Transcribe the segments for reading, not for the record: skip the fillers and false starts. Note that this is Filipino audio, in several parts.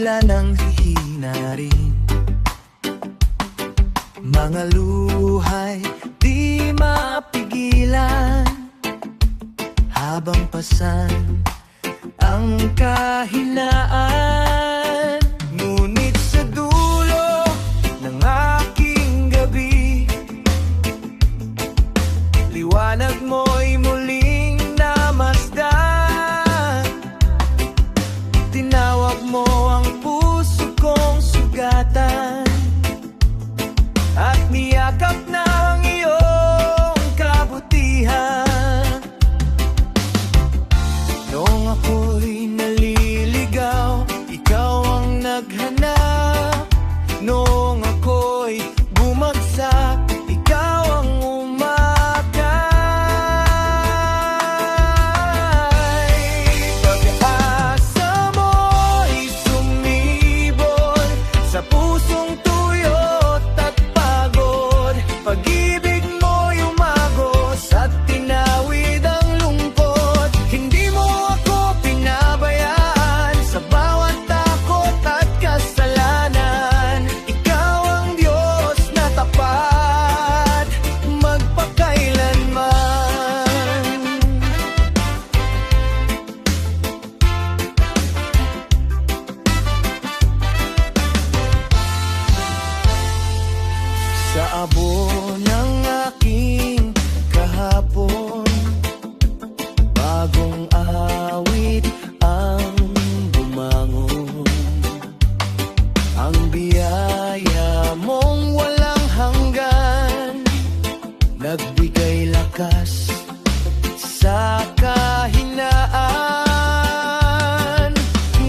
tila nang hihina rin. Mga luhay di mapigilan, habang pasan ang kahinaan. Ngunit sa dulo ng aking gabi, liwanag mo'y muling namasdan. Tinawag mo ang puso kong sugatan, at niyakap na ang iyong kabutihan. Noong ako'y naliligaw, ikaw ang naghanap. Noong ako'y bumagsak, ikaw ang umakay. Pag-asa mo'y sumibol sa pusong tuyot at pagod. Pag-ibig mo'y umagos at tinawid ang lungkot. Hindi mo ako pinabayaan sa bawat takot at kasalanan. Ikaw ang Diyos na tapat magpakailanman. Sa abo ng aking kahapon, bagong awit ang bumangon. Ang biyaya mong walang hanggan, nagbigay lakas sa kahinaan.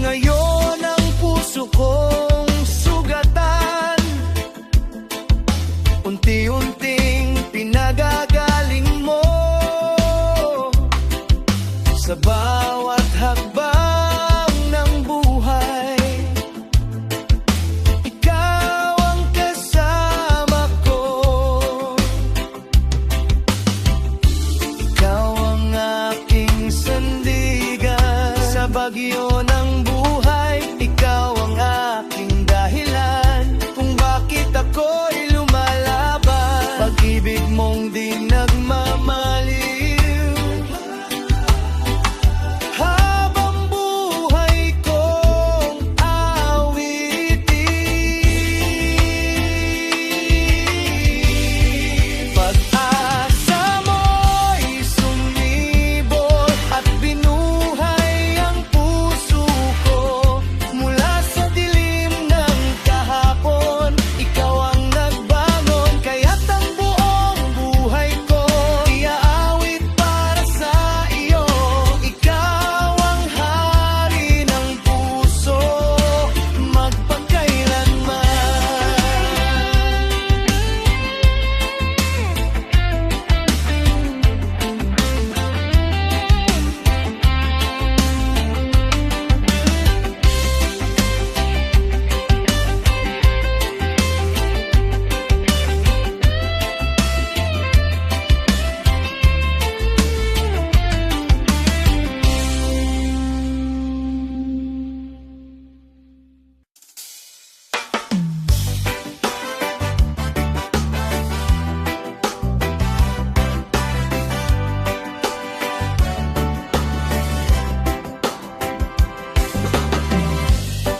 Ngayon ang puso kong sugatan, unti-unting pinagagaling mo. Sa bawat hakbang ng buhay, ikaw ang kasama ko. Ikaw ang aking sandigan sa bagyo ng buhay. Ikaw ang aking dahilan kung bakit ako'y lumalaban. Pag-ibig mong di nagmamaliw, habang buhay kong awitin. Pag-asa mo'y sumibol at binuhay ang puso ko. Mula sa dilim ng kahapon, ikaw ang nagbangon. Kaya't ang buong buhay ko iaawit para sa iyo. Ikaw ang hari ng puso magpakailanman.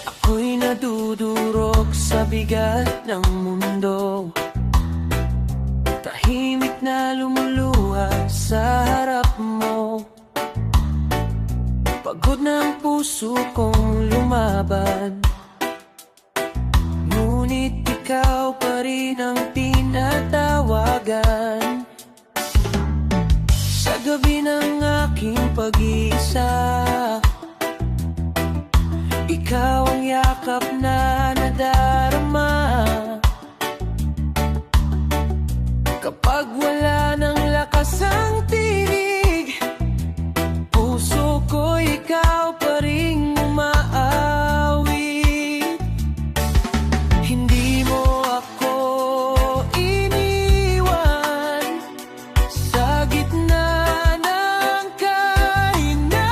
Ako'y nadudurog sa bigat ng mundo, tahimik na lumuluha sa harap mo. Pagod na ang puso kong lumaban, ngunit ikaw pa rin ang tinatawagan. Sa gabi ng aking pag-iisa, ikaw ang yakap na nadarama. Kapag wala ng lakas ang tinig, puso ko ikaw pa rin umaawit. Hindi mo ako iniwan sa gitna ng kahinaan.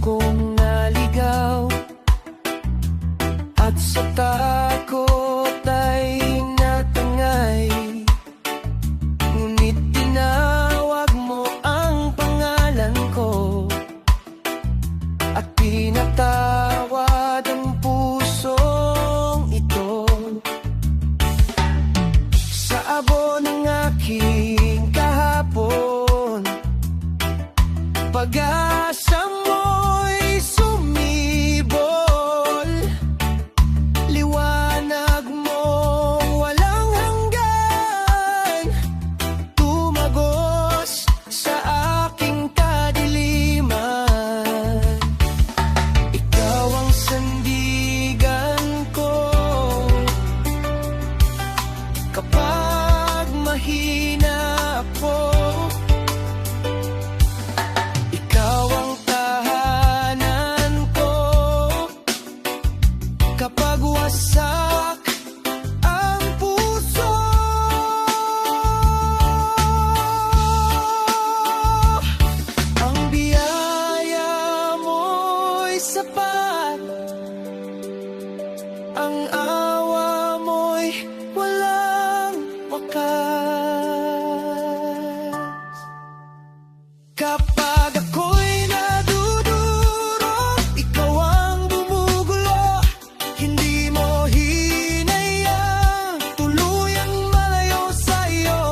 akong naligaw, at sa takot ay natangay. Ngunit tinawag mo ang pangalan ko, at pinatawad ang pusong ito. Sa abo ng aking kahapon, pag-asa mo'y sumibol. Liwanag mong walang hanggan, tumagos sa aking kadiliman. Ikaw ang sandigan ko kapag mahina ako. Ikaw ang tahanan ko kapag wasak ang puso. Ang biyaya mo'y sapat, ang awa mo'y walang wakas. Kapag ako'y naduduro, ikaw ang bumugulo. Hindi mo hinayang tuluyang malayo sa'yo.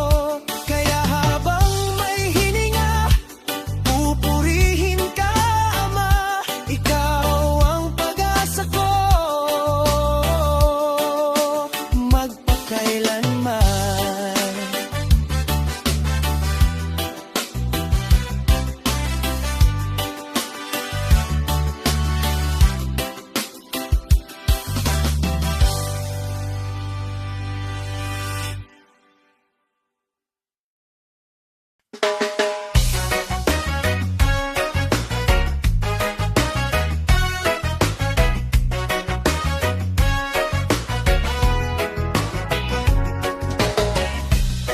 Kaya habang may hininga, pupurihin ka, Ama. Ikaw ang pag-asa ko magpakailanman.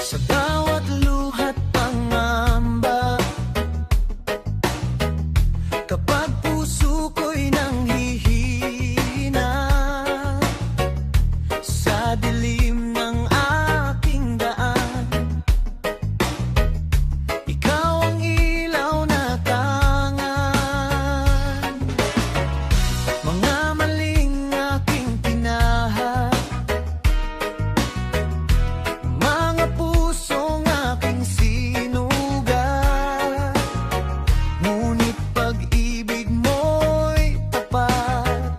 Sa bawat luhat pangamba, kapag puso ko'y nanghihina, sa dilim ng aking daan, ikaw ang ilaw na tangan. Mga maling aking pinahat, mga pusong aking sinugat, ngunit pag-ibig mo'y tapat.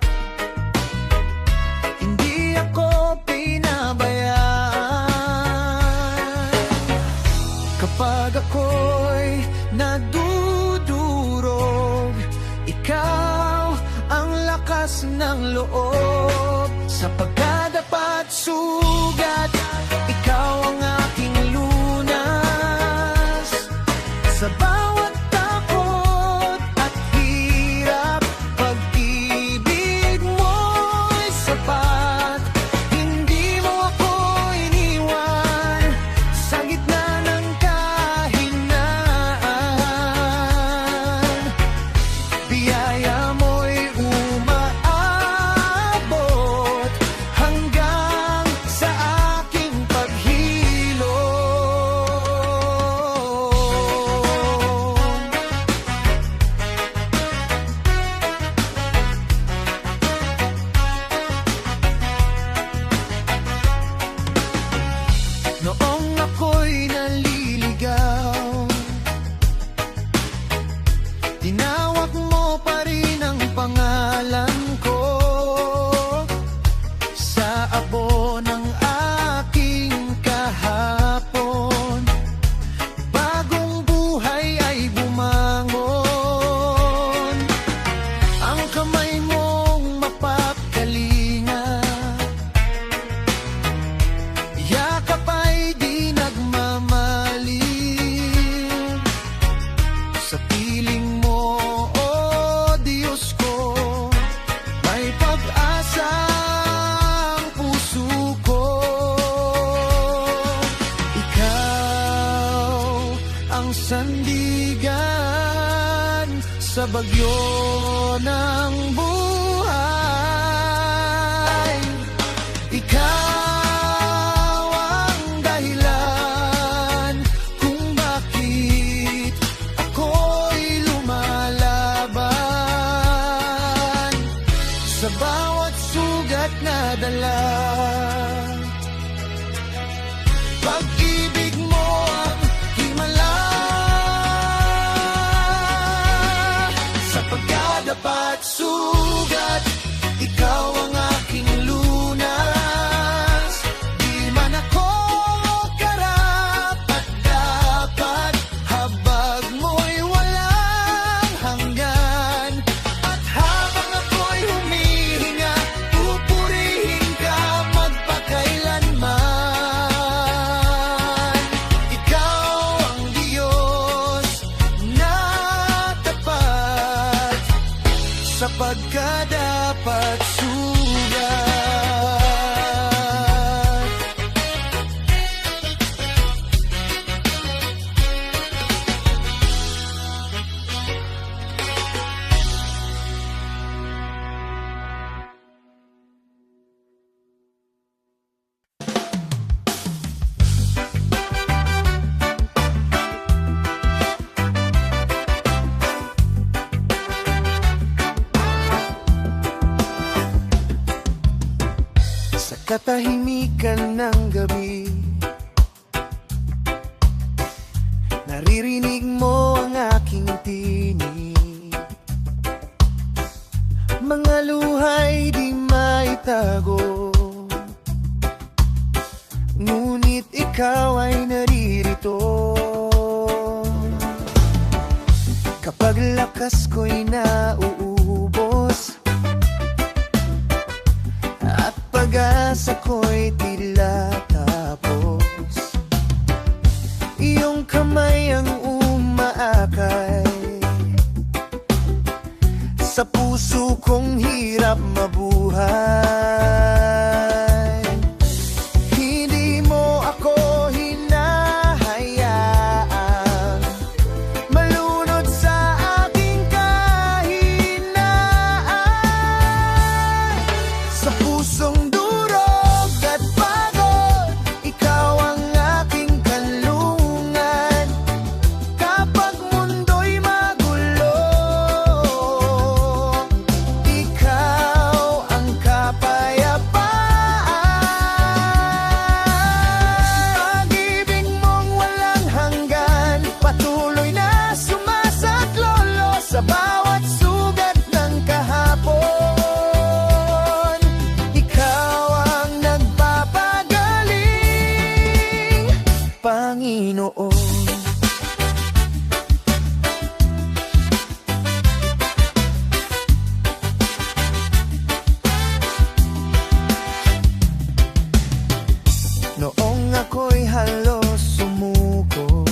Hindi ako pinabayaan. Kapag ako'y nadudurog, ikaw ang lakas ng loob. Sa pagkadapat sugat, ikaw ang aking lunas. Sa bawat takot at hirap, pag-ibig mo'y sapat. Hindi mo ako iniwan sa gitna ng kahinaan. Biyaya mo'y umaabot hanggang sa aking noong ako'y naliligaw, tinawag mo pa rin ang pangalan ko. Sa abo ng aking kahapon, bagong buhay ay bumangon. Ang kamay mong mapapkalinga, yakap ay di nagmamalim. Sa piling mo, oh Diyos ko, may pag-asa ang puso ko. Ikaw ang sandigan sa sa bagyo ng buhay. Ikaw ang dahilan kung bakit ako'y lumalaban. Sa bawat sugat na dala, pag-ibig mo ang himala. Sa pagkadapat sugat, ikaw ang aking lunas. Di man ako karapat-dapat, habag mo'y walang hanggan. At habang ako'y humihinga, pupurihin ka magpakailanman. Ikaw ang Diyos na tapat sa pagkadapat sugat. Sa katahimikan ng gabi, naririnig mo ang aking tinig. Mga luhay di maitago, ngunit ikaw ay naririto. Kapag lakas ko'y nauubos at pag-asa ko'y tila tapos, iyong kamay ang umaakay sa puso kong hirap mabuhay. Hindi mo ako hinahayaang malunod sa aking kahinaan. Sa pusong durog at pagod, ikaw ang aking kanlungan. Kapag mundo'y magulo, ikaw ang kapayapaan. Pag-ibig mong walang hanggan, patuloy na sumasaklolo sa bawat sugat ng kahapon. Ikaw ang nagpapagaling, Panginoon. Noong ako'y halos sumuko,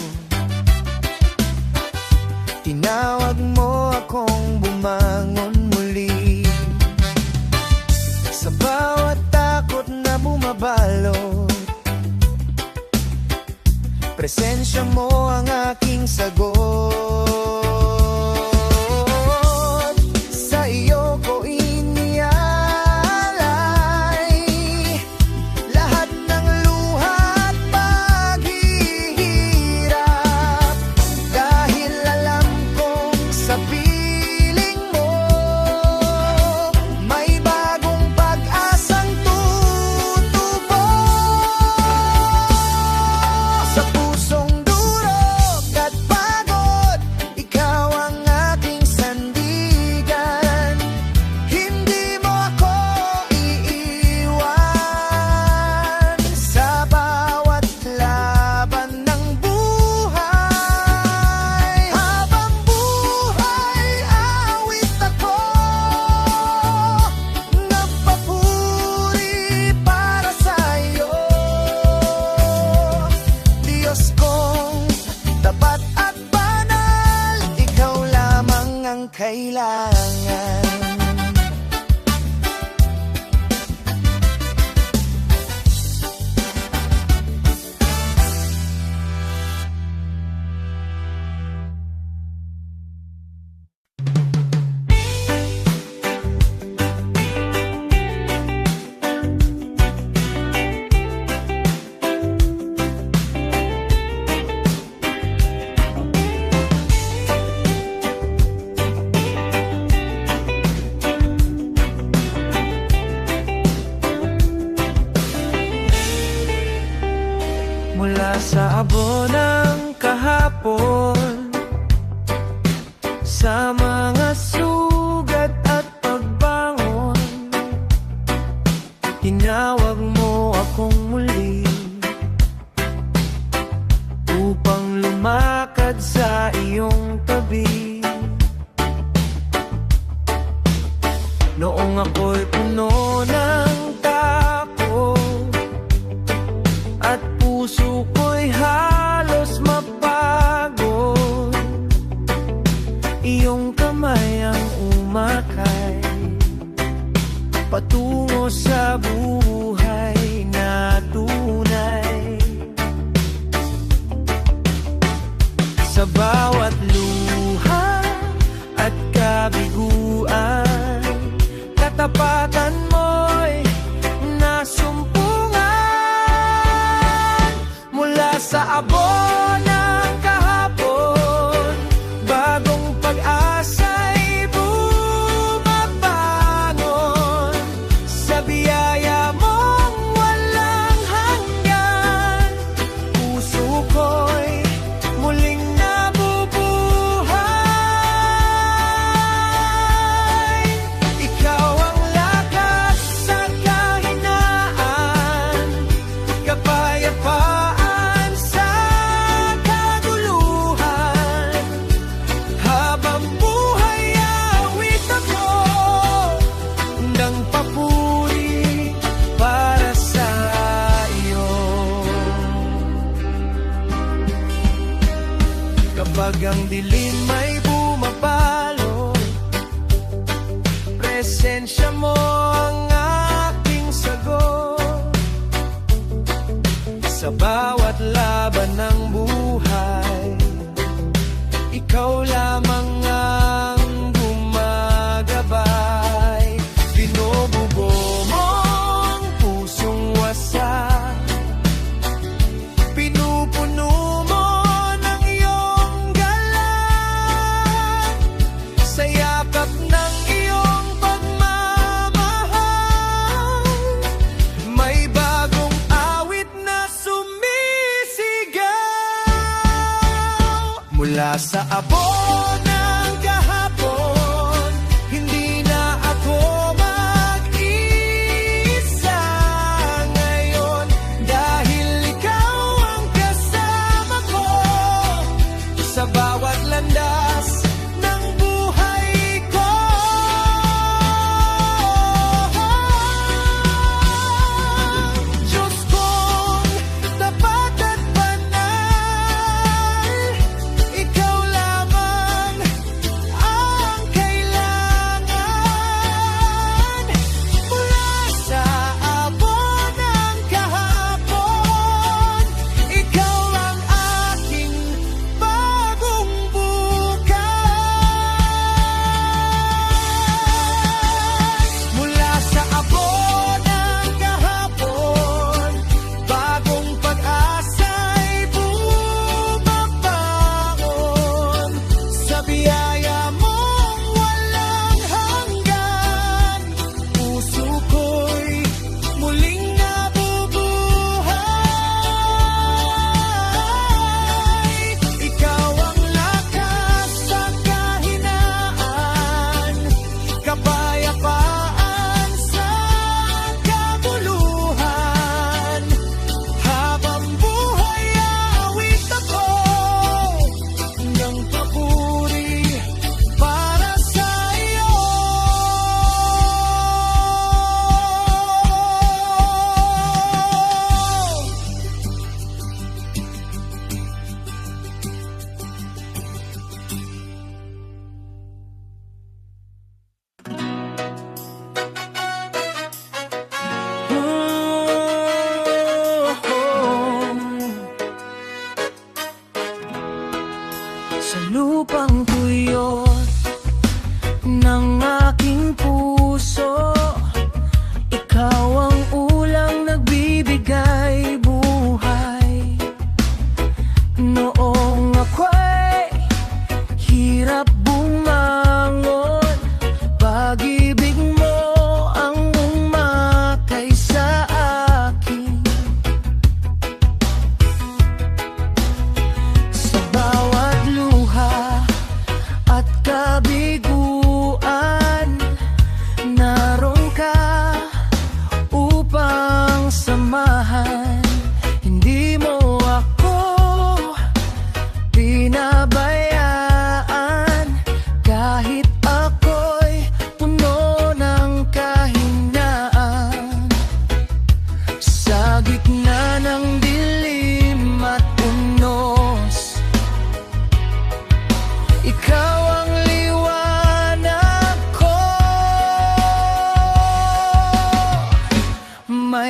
tinawag mo akong bumangon muli. Sa bawat takot na bumabalot, presensya mo ang aking sagot. Sa iyo ko inialay lahat ng luha at paghihirap, dahil alam kong sa piling mo may bagong pag-asang tutubo. Sa pusong durog at pagod, Tinawag mo akong muli upang lumakad sa iyong tabi. Noong ako'y puno ng takot at puso ko'y halos mapagod, iyong kamay ang umakay patungo sa buhay na tunay. Sa bawat luha at kabiguan, katapatan mo'y nasumpungan. Mula sa abo ng kahapon, bagong pag-asa'y bumabangon. Sa biyaya mong walang hanggan, puso ko'y muling nabubuhay. Ikaw ang lakas sa kahinaan, kapayapaan sa kaguluhan. Habang buhay awit ako ng papuri para sa iyo. Kapag ang dilim ay bumabalo, presensya mo ang aking sagot. Sa bawat laban ng buhay, ikaw lamang ang gumagabay. Binubugo mo ang pusong wasak, pinupuno mo ng iyong galang. Sa yakap ng iyong pagmamahal, may bagong awit na sumisigaw.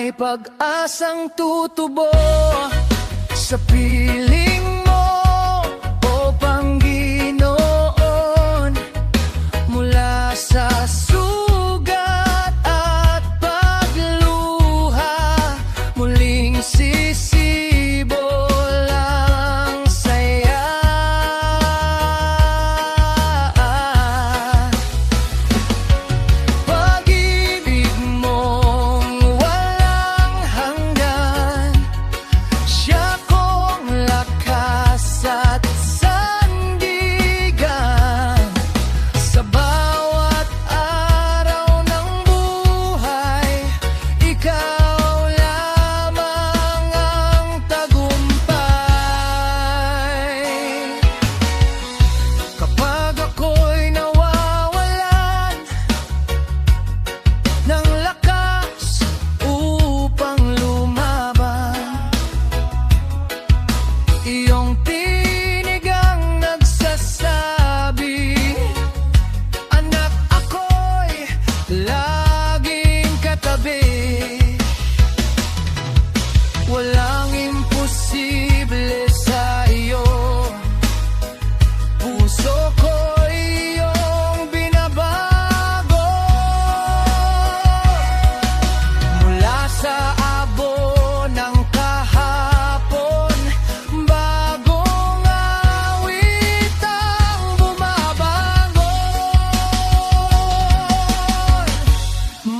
May pag-asang tutubo sa piling mo, o Panginoon. Mula sa sugat at pagluha, muling sisibol ang saya. Pag-ibig mong walang hanggan, siya kong lakas at sandigan. Sa bawat araw ng buhay, ikaw lamang ang tagumpay. Kapag ako'y nawawalan ng lakas upang lumaban, iyong tinig ang nagsasabi, anak, ako'y laging katabi. Walang imposible sa iyo, puso ko'y iyong binabago. Mula sa abo ng kahapon, bagong awit ang bumabangon.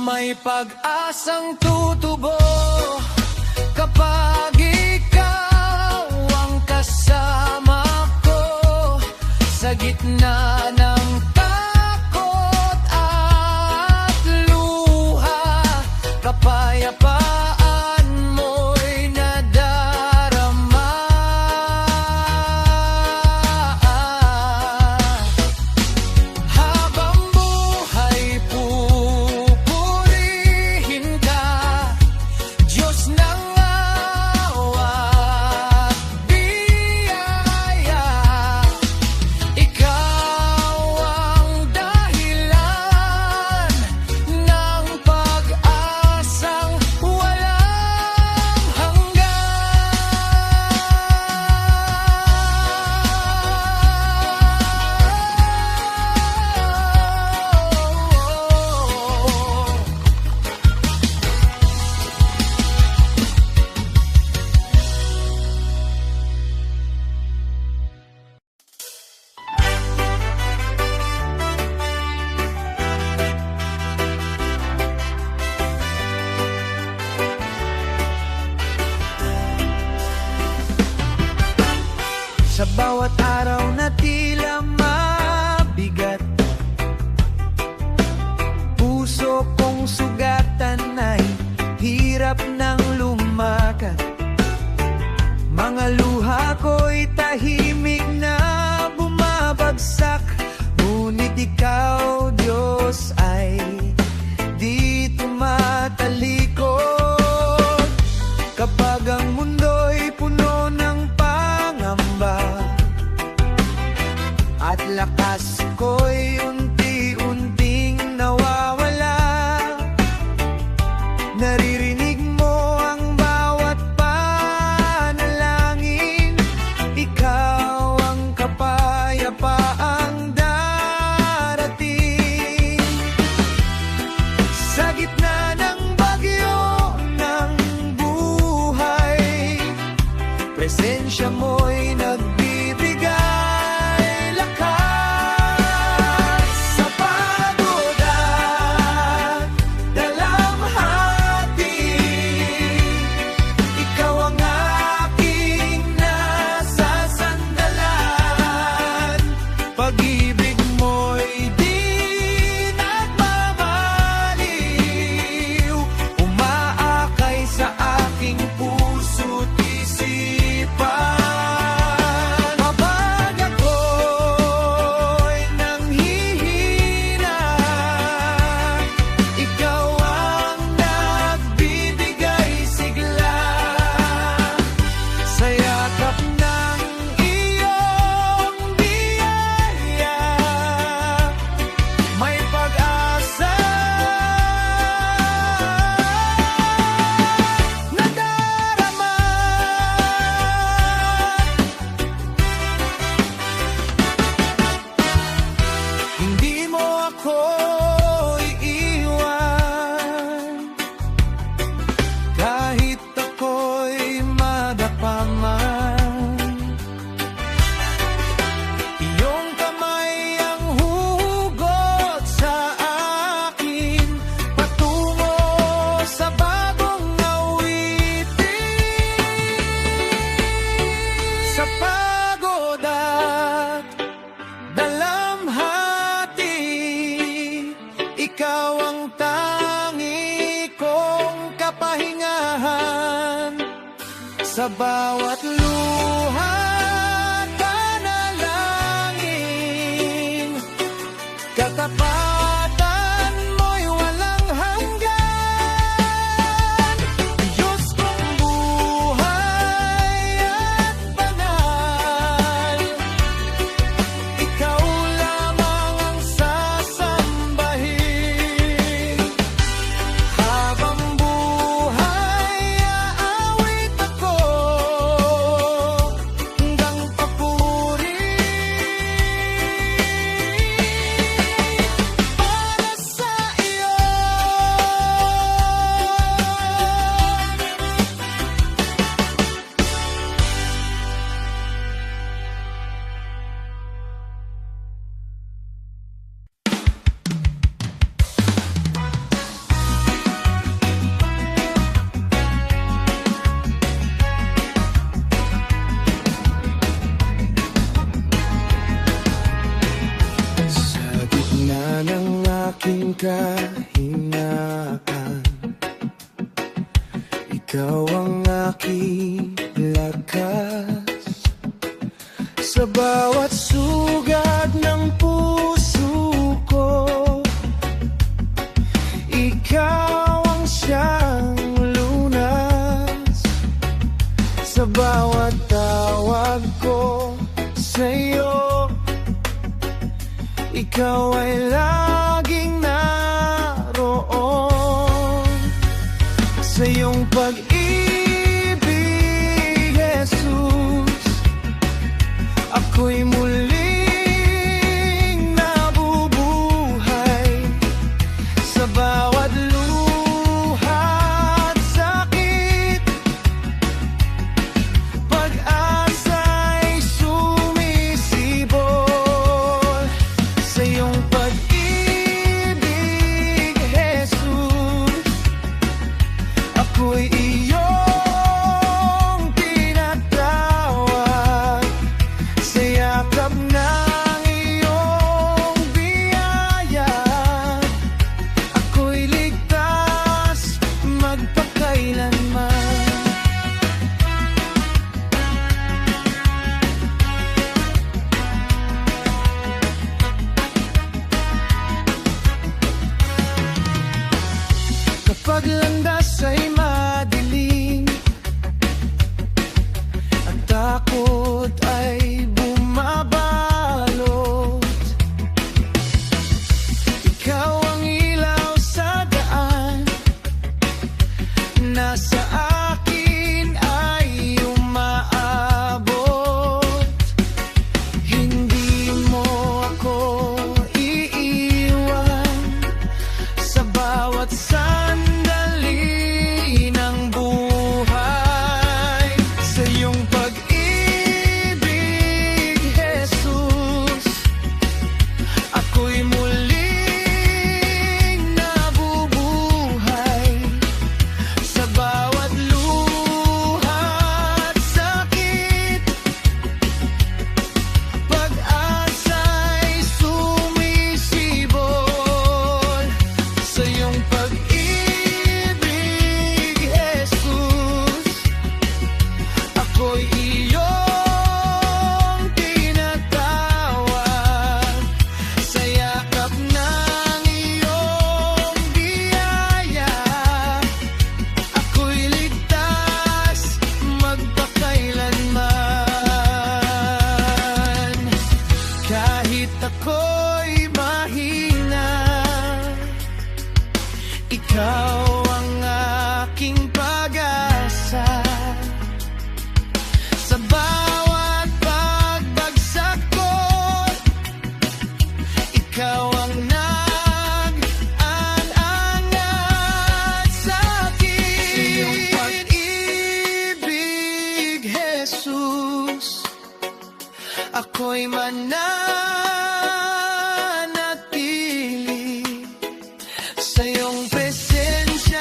May pag-asang tutubo kapag ikaw ang kasama ko. Sa gitna ng takot at luha, kapayapaan mo'y nadarama. Habang buhay, pupurihin ka, Diyos ng awa at biyaya. Ikaw ang dahilan ng pag-asang walang hanggan. Sa bawat araw na tila mabigat, puso kong sugatan ay hirap nang lumakad. Mga luha ko'y tahimik na bumabagsak, ngunit ikaw, Diyos, ay di tumatalikod. Kapag ang mundo'y puno ng pangamba at lakas ko'y unti-unting nawawala, naririnig mo ang bawat panalangin. Ikaw ang kapayapaang darating. Ikaw ang tangi kong kapahingahan. Sa bawat luha, panalangin, katapatan mo'y walang hanggan. Diyos kong buhay at banal, Ikaw lamang ang sasambahin. Habang buhay, aawit ako hanggang papuri. Para sa iyo, sa gitna ng aking kahinapan, Ikaw ang aking lakas. Sa bawat sugat ng puso ko, Ikaw ang siyang lunas. Sa bawat tawag ko sa'yo, Ikaw ay laging naroon. Sa iyong pag-ibig, Jesus, ako'y muling nabubuhay. Sa bawat luha at sakit, pag-asa'y sumisibol. Sa iyong pag-ibig, Jesus, ako'y iyong tinatawag. Sa yakap ng iyong biyaya, ako'y ligtas magpakailanman. Kapag landas ay madilim at takot ay bumabalot, Ikaw ang ilaw sa daan, nasa akin ay umaabot. Hindi mo ako iiwan sa bawat sandali ng buhay. Sa iyong pag-ibig, Jesus, ako'y muling nabubuhay. Sa bawat luha at sakit, pag-asa'y sumisibol. Sa iyong pag-ibig, Jesus, ako'y iyong tinatawag. Sa yakap ng iyong biyaya, ako'y ligtas magpakailanman. Kahit ako'y mahina, Ikaw ang aking pag-asa. Sa bawat pagbagsak ko, Ikaw ang nag-aangat sa akin. Sa iyong pag-ibig, Jesus, ako'y mananatili. Sa iyong presensya,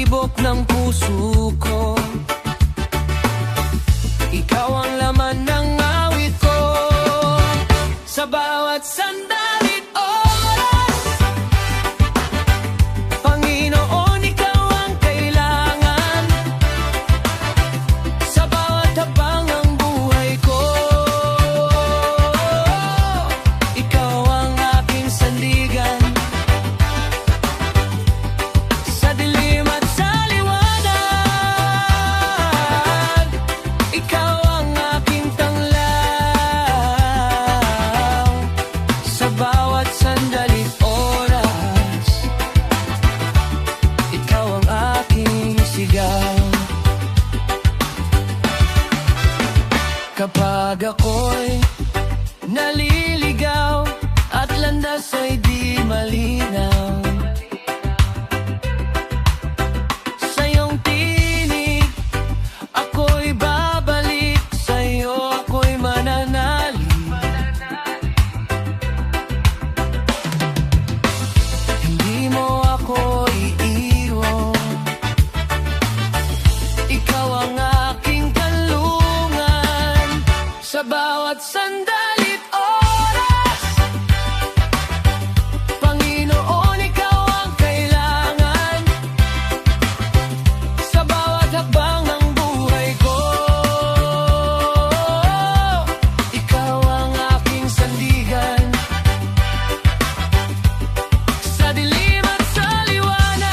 tibok ng puso ko. Ikaw ang laman ng awit ko. Sa bawat sandali't oras, Panginoon, ikaw ang kailangan. Sa bawat habang ng buhay ko, ikaw ang aking sandigan. Sa dilim at sa liwanag, ikaw ang aking tanglaw. Sa bawat sandali't oras, ikaw ang aking sigaw. Kapag ako'y naliligaw at landas ay di malinaw, sa iyong tinig ako'y babalik, sa iyo ako'y mananalig. Hindi mo ako iiwan, ikaw ang aking kalungan. Sa bawat sandali't oras, Panginoon, ikaw ang kailangan. Sa bawat habang ng buhay ko, ikaw ang aking sandigan. Sa dilim at sa liwanag,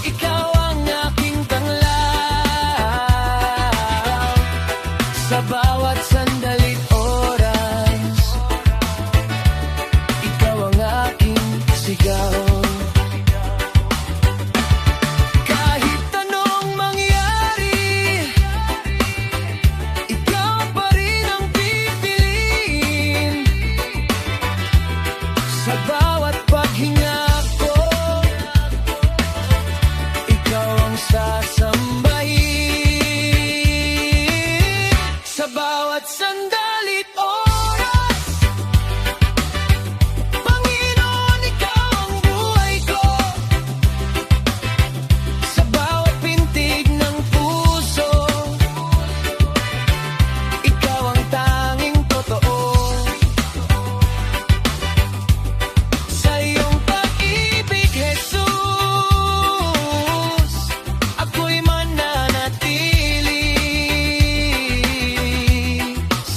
ikaw ang aking tanglaw. Sa bawat sandali't oras, ikaw ang aking sigaw. Kahit anong mangyari, ikaw pa rin ang pipiliin. Sa bawat paghinga ko, ikaw ang sasambahin. Sa bawat sandali't oras, Panginoon, ikaw ang buhay ko. Sa bawat pintig ng puso, ikaw ang tanging totoo. Sa iyong pag-ibig, Jesus, ako'y mananatili.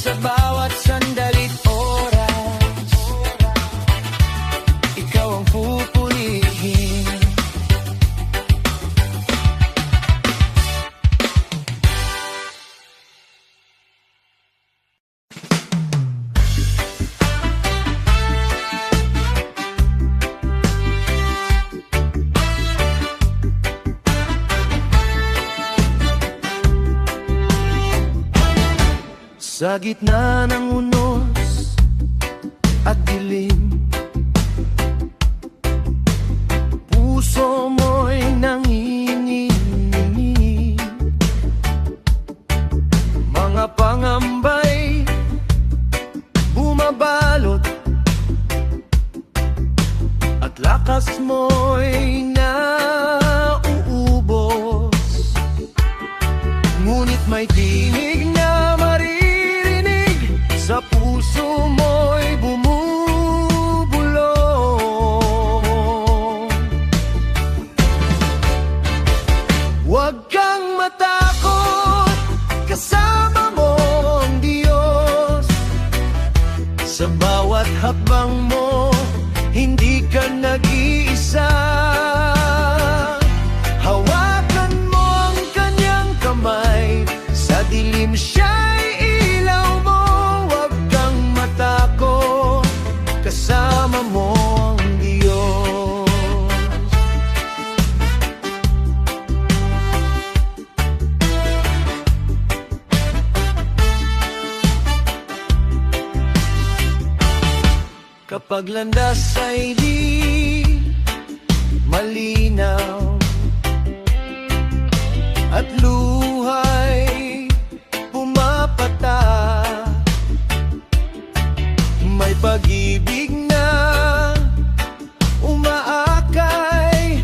Sa bawat sandali't oras, ikaw ang pupurihin. Sa gitna ng unos at dilim, puso mo'y nanginginig. Mga pangambay bumabalot at lakas mo'y nauubos. Ngunit may tinig na maririnig, sa puso mo'y bumubulong. Huwag kang matakot, kasama mo ang Diyos. Sa bawat hakbang mo, hindi ka nag-iisa. Hawakan mo ang kanyang kamay, sa dilim siya'y ilaw mo. Huwag kang matakot, kasama mo ang Diyos. Kapag landas ay di malinaw at luhay pumapata, may pag-ibig na umaakay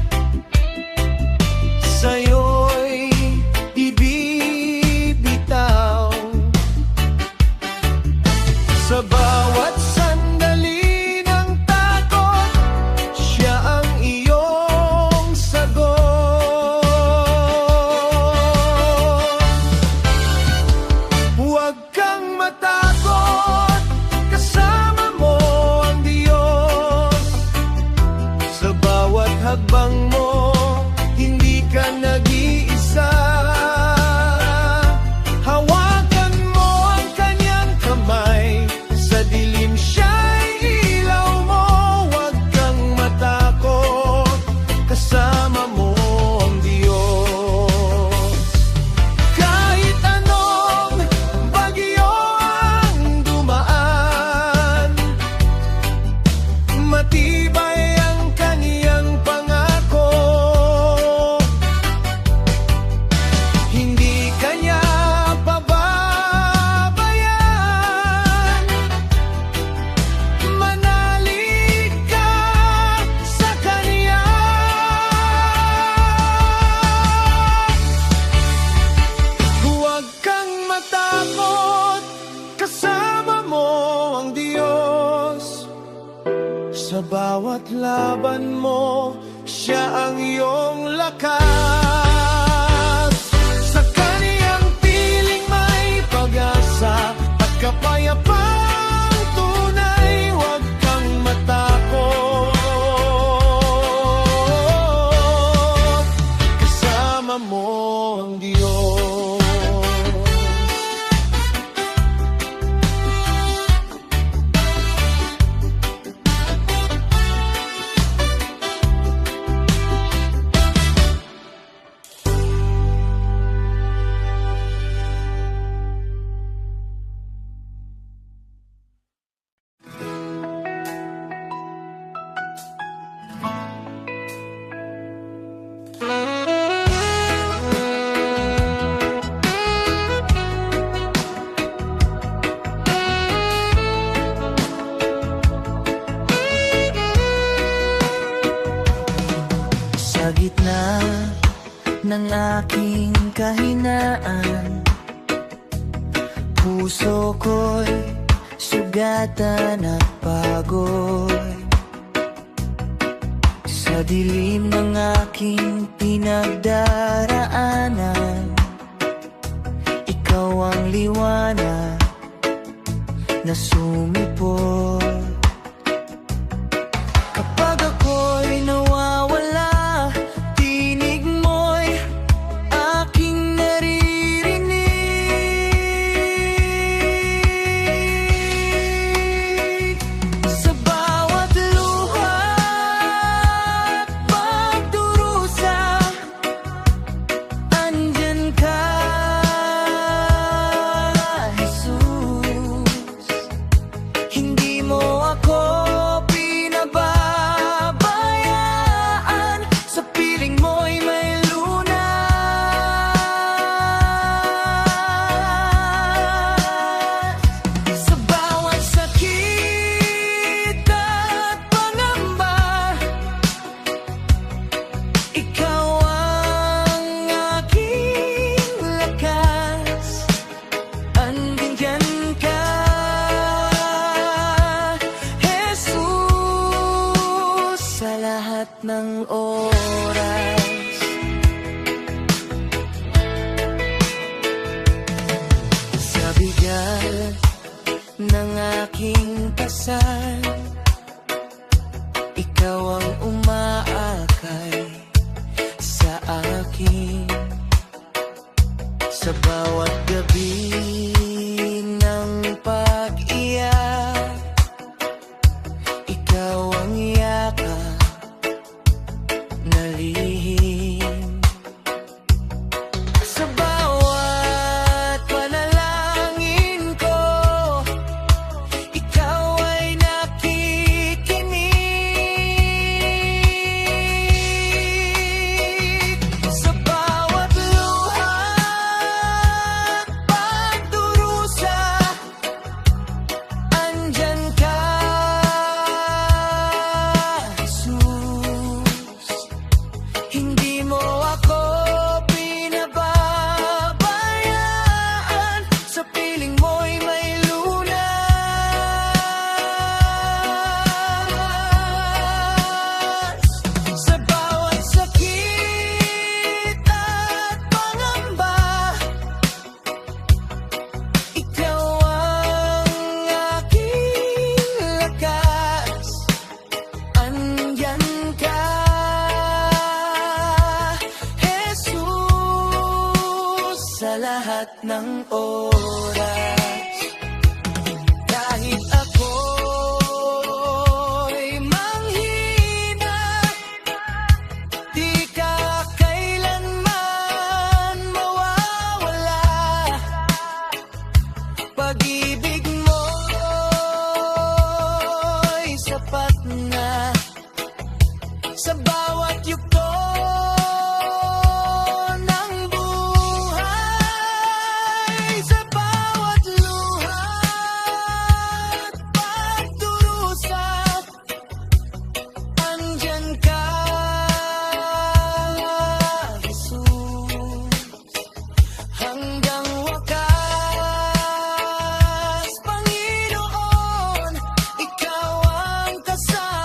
Sa bawat laban mo, siya ang iyong lakas. Sa kaniyang piling may pag-asa at kapayapang tunay, huwag kang matakot. Kasama mo ang Diyos. Sa gitna ng aking kahinaan, puso ko'y sugatan at pagod. Sa dilim ng aking pinagdaraanan, ikaw ang liwanag na sumipot. Kapag ako'y nawawala, tinig mo'y aking naririnig. Sa bawat luha at pagdurusa, andyan ka, Jesus. Hindi mo ako pinababayaan, sa piling mo'y may lunas. Sa bawat sakit at pangamba, ikaw ang aking lakas. Andyan ka, Jesus, sa lahat ng oras. Sa bigat ng aking pasal, ikaw ang umaakay sa akin. Sa bawat gabi ng pag-iyak, ikaw ang yakap na lihim. Sa bawat panalangin ko, ikaw ay nakikinig. Sa bawat luha at pagdurusa, andyan ka, Jesus. Hindi mo ako pinababayaan, sa piling mo'y may lunas. Sa bawat sakit at pangamba, ikaw ang aking lakas. Andyan ka, Jesus, sa lahat ng oras. Kahit ako'y manghina, di ka kailanman mawawala. Pag-ibig mo'y sapat na sa bawat yugto ng buhay. Sa bawat luha at pagdurusa, andyan ka, Jesus. Hanggang wakas, Panginoon, ikaw ang kasama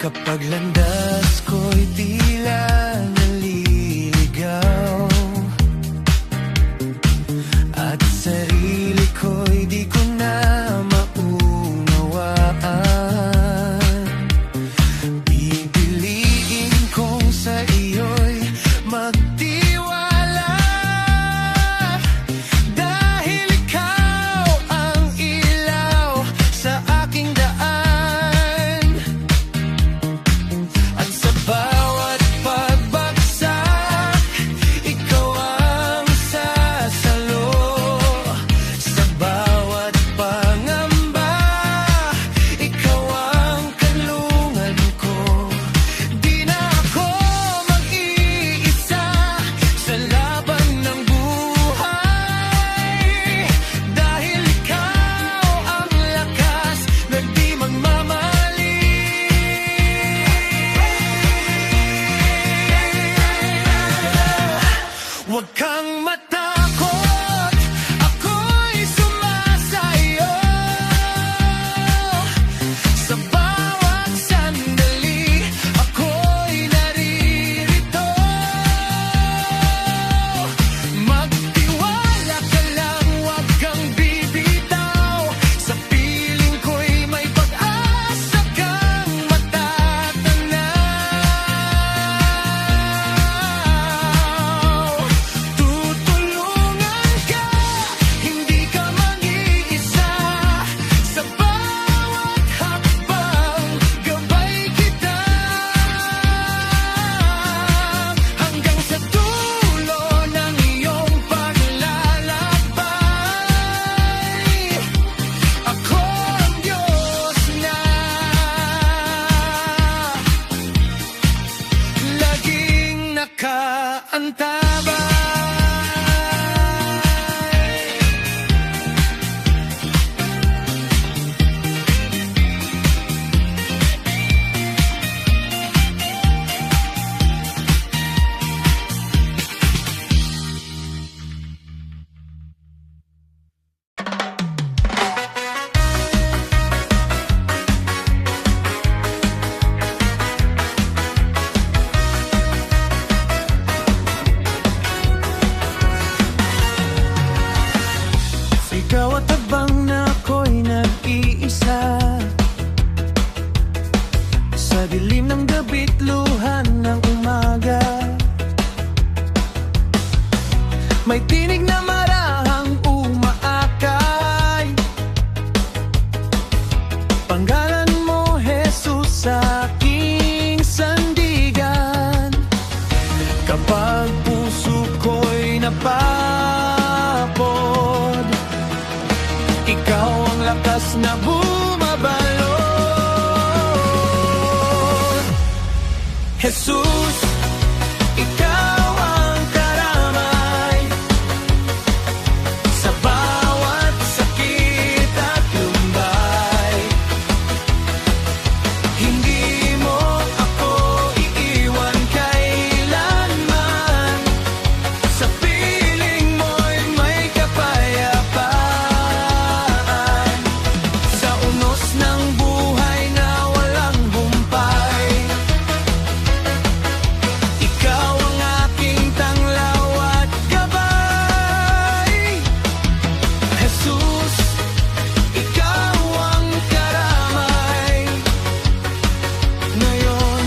Kapag landas ko'y tila naliligaw, at sarili ko'y di ko na maunawaan. Pipiliin kong sa iyo'y magtiwala, dahil ikaw ang ilaw sa aking daan. At sa bawat pagbagsak, ikaw ang sasalo. Sa bawat pangamba, ikaw ang kanlungan ko. Di na ako mag-iisa sa laban ng buhay, dahil ikaw ang lakas na di magmamali. Huwag kang matakot, ako'y sumasayo. Sa bawat sandali, ako'y naririto. Magtiwala ka lang, huwag kang bibitaw. Sa piling ko'y may pag-asa kang matatanaw. Tutulungan ka, hindi ka mag-iisa. Sa bawat hakbang, gabay kita. Hanggang sa dulo ng iyong paglalakbay, ako ang Diyos na laging nakaantabay. Ikaw at habang na ako'y nag-iisa, sa dilim ng gabi't luhan ng umaga, may tinig na marahang umaakay. Panggalan mo, Jesus, sa aking sandigan. Kapag puso ko'y napapod, ikaw ang lakas na bumabalot. Jesus, ikaw ang karamay sa bawat sakit at lumbay. Hindi mo ako iiwan kailanman. Sa piling mo'y may kapayapaan. Sa unos ng buhay na walang humpay, ikaw ang aking tanglaw at gabay. Jesus, ikaw ang karamay, ngayon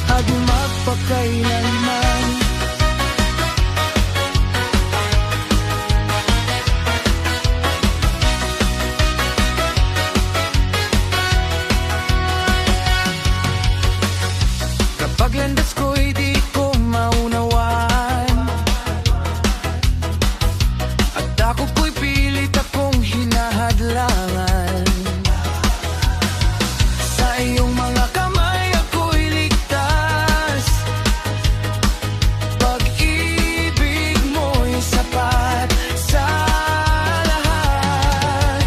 at magpakailanman. Kapag landas ko'y di ko maunawaan, at ako ko'y pilit akong hinahadlangan. Sa iyong mga kamay ako'y ligtas. Pag-ibig mo'y sapat sa lahat.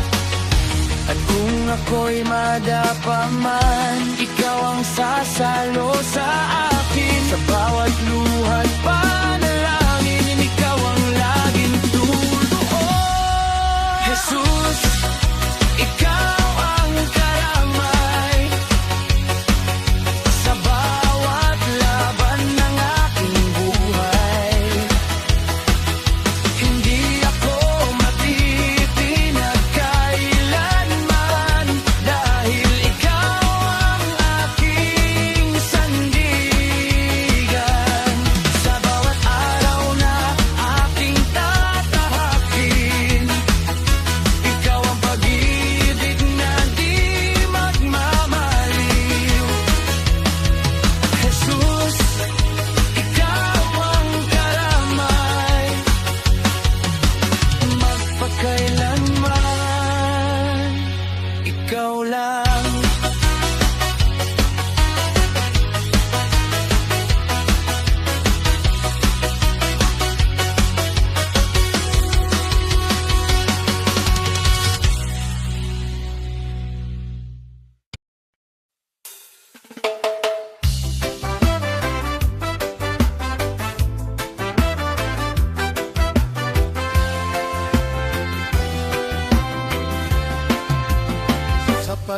At kung ako'y madapa man, ikaw ang sasalo sa akin. Sa bawat luha't panalangin, ikaw ang laging tutuon. Jesus, ikaw ang karamay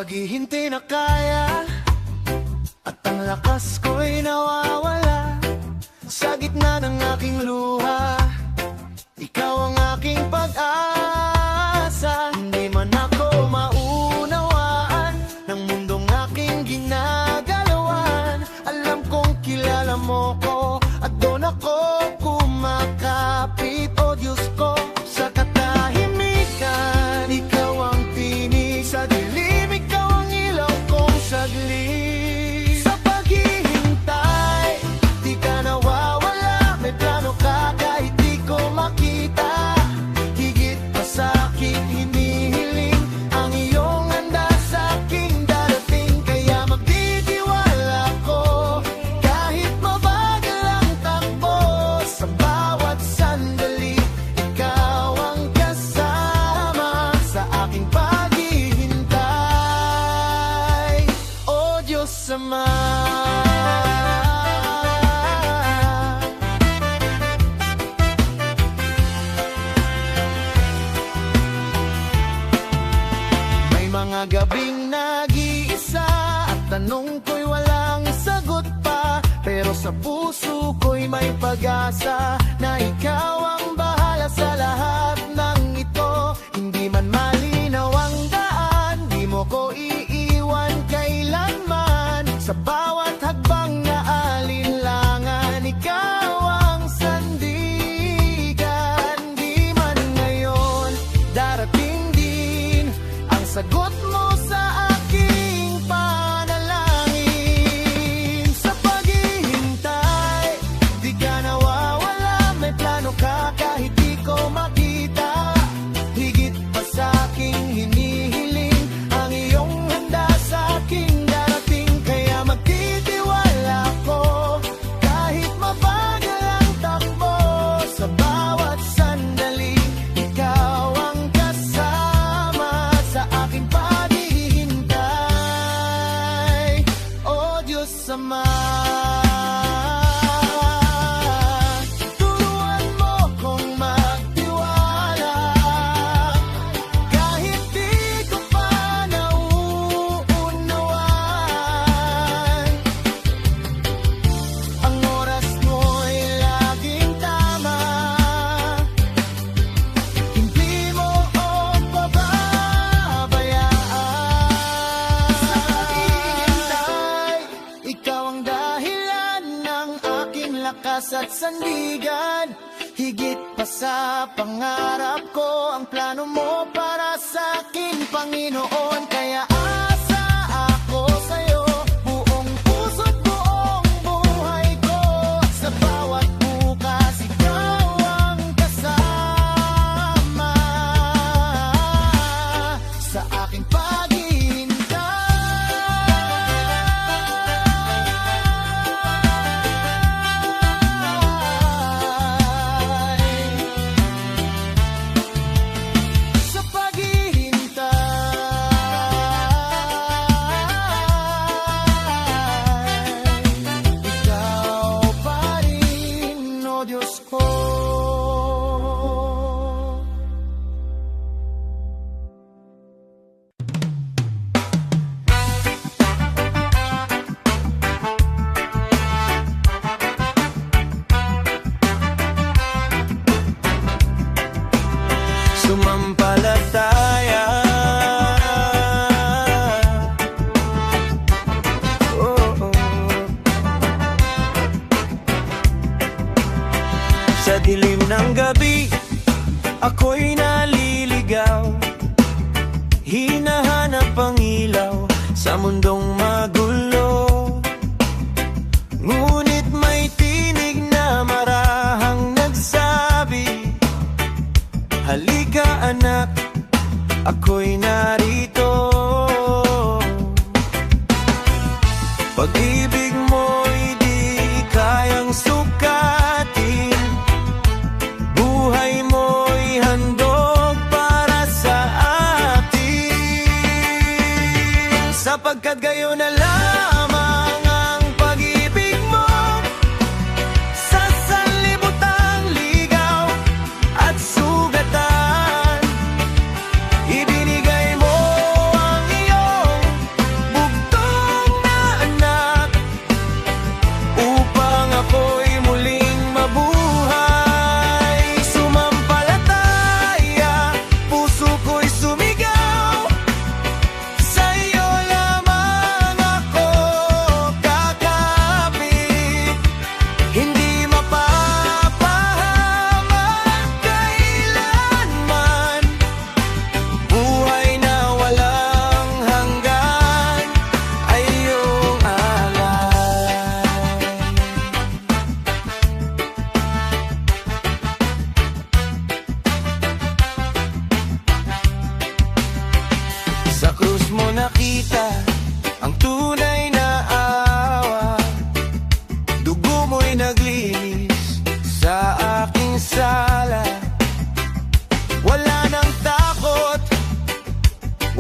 paghihintay na kaya, at ang lakas ko'y nawawala. Sa gitna ng aking luha, ikaw ang aking pag-asa. Hindi man ako maunawaan ng mundong aking ginagalawan, alam kong kilala mo ko at doon ako kumakapit. O Diyos ko, sa katahimikan, ikaw ang tinig sa dilim, ikaw ang ilaw kong saglit. Sa paghihintay, di ka nawawala, may plano ka kahit di ko makita. Higit pa sa aking hinihiling, ang iyong handa sa aking darating. Kaya magtitiwala ko, kahit mabagal ang takbo. Sa bawat sandali, ikaw ang kasama sa aking paghihintay. O Diyos Ama, may mga gabing nag-iisa at tanong ko'y walang sagot pa, pero sa puso ko'y may pag-asa na ikaw ang bahala sa lahat ng ito. Hindi man malinaw ang daan, di mo ko iiwan kailanman. Sa bawat hagbang na alinlangan, ikaw ang sandigan. Di man ngayon, darating din ang sagot mo sa aking panalangin. Sa paghihintay, di ka nawawala, may plano ka kahit di ko makita. Higit pa sa aking hinihiling, ang iyong handa sa aking darating. Kaya magtitiwala ko, kahit mabagal ang takbo. Sa bawat sandali, ikaw ang kasama sa aking paghihintay. O Diyos Ama, turuan mo kong magtiwala, kahit di ko pa nauunawaan. Ang oras mo'y laging tama, hindi mo ako pababayaan. Sa paghihintay, ikaw ang dahilan ng aking lakas at sandigan. Higit pa sa pangarap ko, ang plano mo para sa akin, Panginoon. Kaya asa ako sa'yo, buong puso't buong buhay ko. Sa bawat bukas, ikaw ang kasama sa aking paghihintay. Sa paghihintay, ikaw pa rin, O Diyos ko. Sumampalataya, oh, oh. Sa dilim ng gabi, ako'y naliligaw, hinahanap ang ilaw sa mundong magulo. Ngunit may tinig na marahang nagsabi, halika anak, ako'y narito. Pag-ibig mo'y di kayang sukatin, buhay mo'y handog para sa atin. Sapagkat gayon na lamang ang pag-ibig mo, sa sanlibutan ligaw at sugatan. Ibinigay mo ang iyong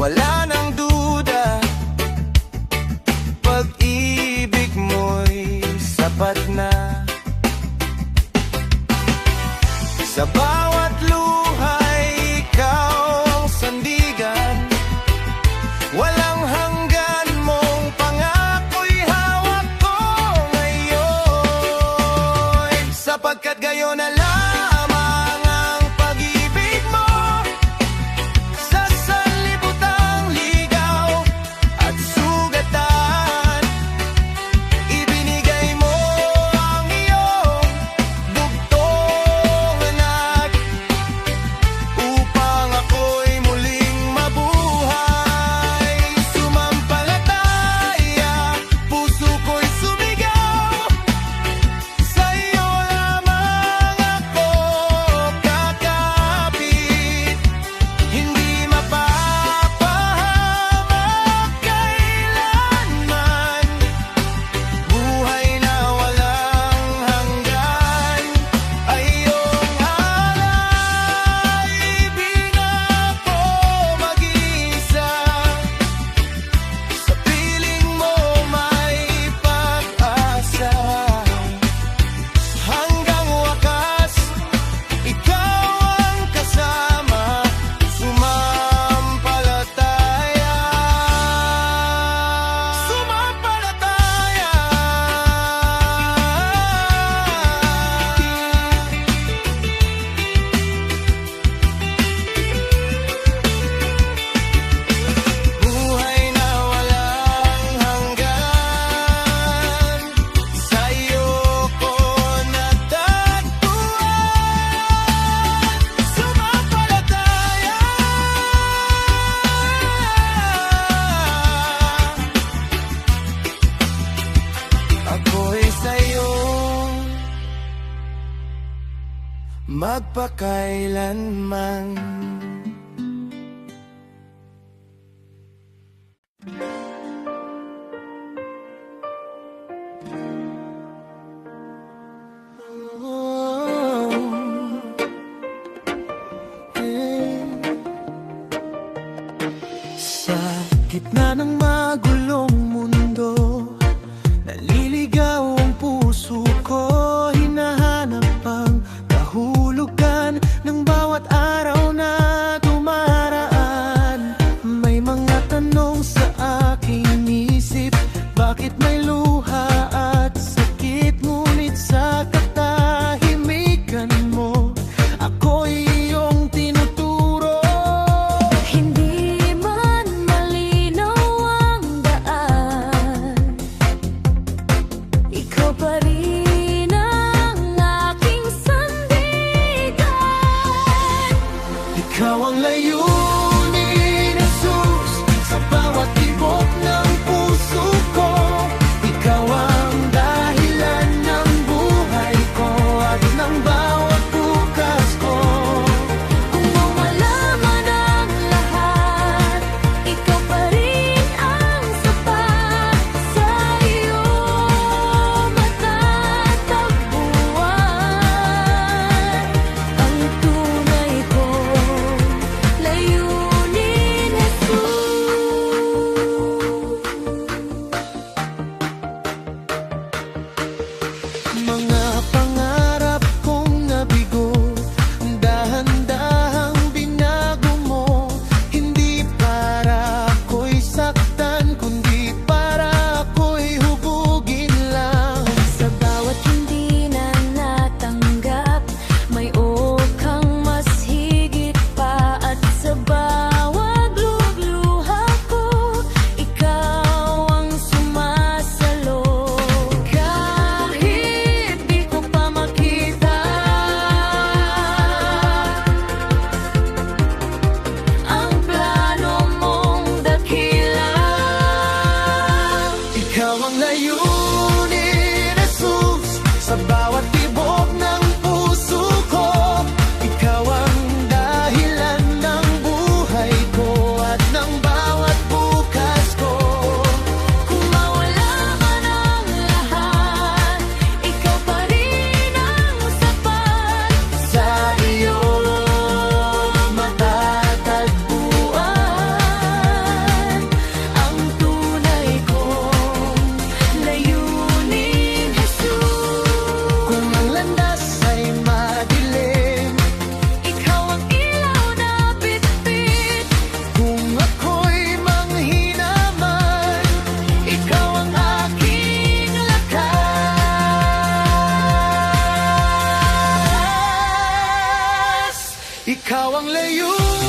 wala nang duda, pag-ibig mo'y sapat na. Sa bawat luhay, ikaw ang sandigan. Walang hanggan mong pangako'y hawak ko ngayon. Sapagkat gayon na lamang ang pag-ibig mo, sa sanlibutan ligaw at sugatan. Ibinigay mo ang iyong bugtong anak, upang ako'y muling mabuhay. Sumampalataya, puso ko'y sumigaw, sa iyo lamang ako kakapit. Hindi mapapahamak kailanman, buhay na walang hanggan ay iyong alay. Ibig ako mag-isa, sa piling mo may pag-asa. Hanggang wakas, ikaw ang kasama, sumampalataya. Sumampalataya. Buhay na walang hanggan, sa iyo ko natagpuan. Sumampalataya. Ako'y sa'yo magpakailanman. Sa gitna ng magulong mundo, naliligaw ang puso ko. Hinahanap ang kahulugan ng bawat araw na dumaraan. May mga tanong sa aking isip, bakit may luha at sakit? Ngunit sa katahimikan mo, ako'y iyong tinuturo. Hindi man malinaw ang daan, ikaw pa rin ang aking sandigan. Ikaw ang layunin, Jesus, sa bawat tibok ng puso ko. Ikaw ang dahilan ng buhay ko at ng bawat bukas ko. Kung mawala man ang lahat, ikaw pa rin ang sapat. Sa iyo matatagpuan ang tunay kong layunin, Jesus. layunin